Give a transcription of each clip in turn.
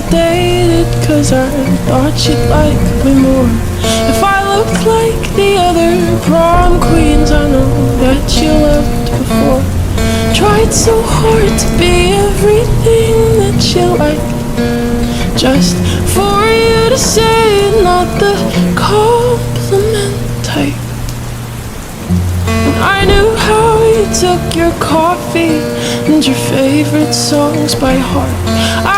dated, 'cause I thought you'd like me more. If I looked like the other prom queens I know that you loved before. Tried so hard to be everything that you like, just for you to say not the compliment type. And I knew how you took your coffee and your favorite songs by heart.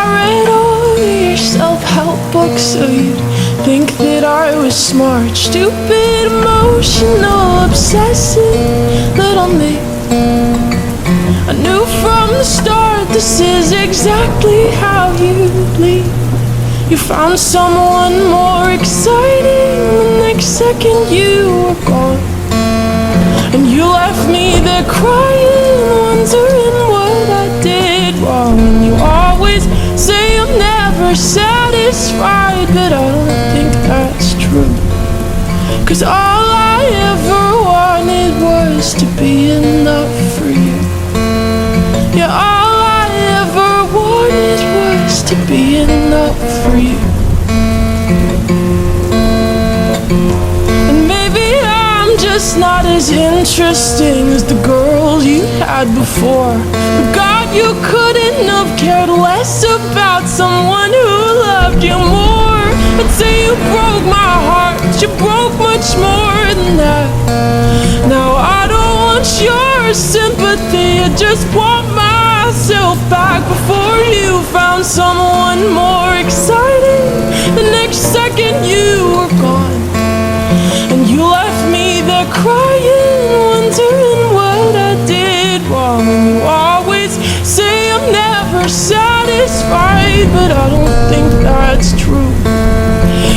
I read all your self-help books so you'd think that I was smart. Stupid, emotional, obsessive little me. I knew from the start this is exactly how you leave. You found someone more exciting the next second you were gone. And you left me there crying, wondering what I did wrong. And you always say I'm never satisfied, but I don't think that's true. 'Cause all I ever wanted was to be enough for you. Yeah, all I ever wanted was to be enough for you. And maybe I'm just not as interesting as the girl you had before. But God, you couldn't have cared less about someone who loved you more. I'd say you broke my heart, you broke much more than that. Now I don't want your sympathy, I just want myself back before you found someone more exciting. The next second you were gone, and you left me there crying, wondering what I did wrong. And you always say I'm never satisfied, but I don't think that's true.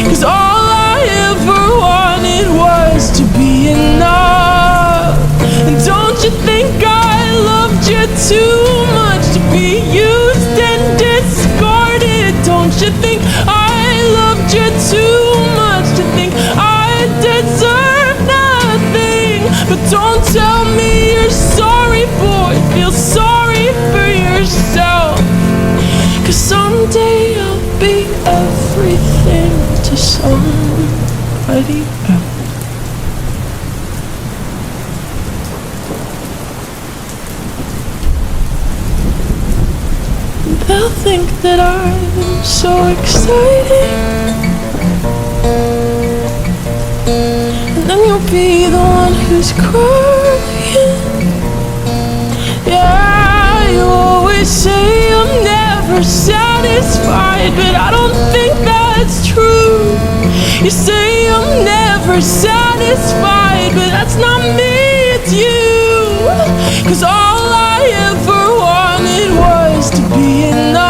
'Cause all I ever wanted was to be enough. And don't you think I loved you too much to be used and discarded? Don't you think I loved you too much to think I deserve nothing? But don't tell me you're sorry, boy, feel sorry for yourself. 'Cause someday I'll be everything to somebody else. They'll think that I'm so exciting, and then you'll be the one who's crying. Yeah, you always say I'm never satisfied, but I don't think that's true. You say I'm never satisfied, but that's not me, it's you. 'Cause all I ever wanted was to be enough.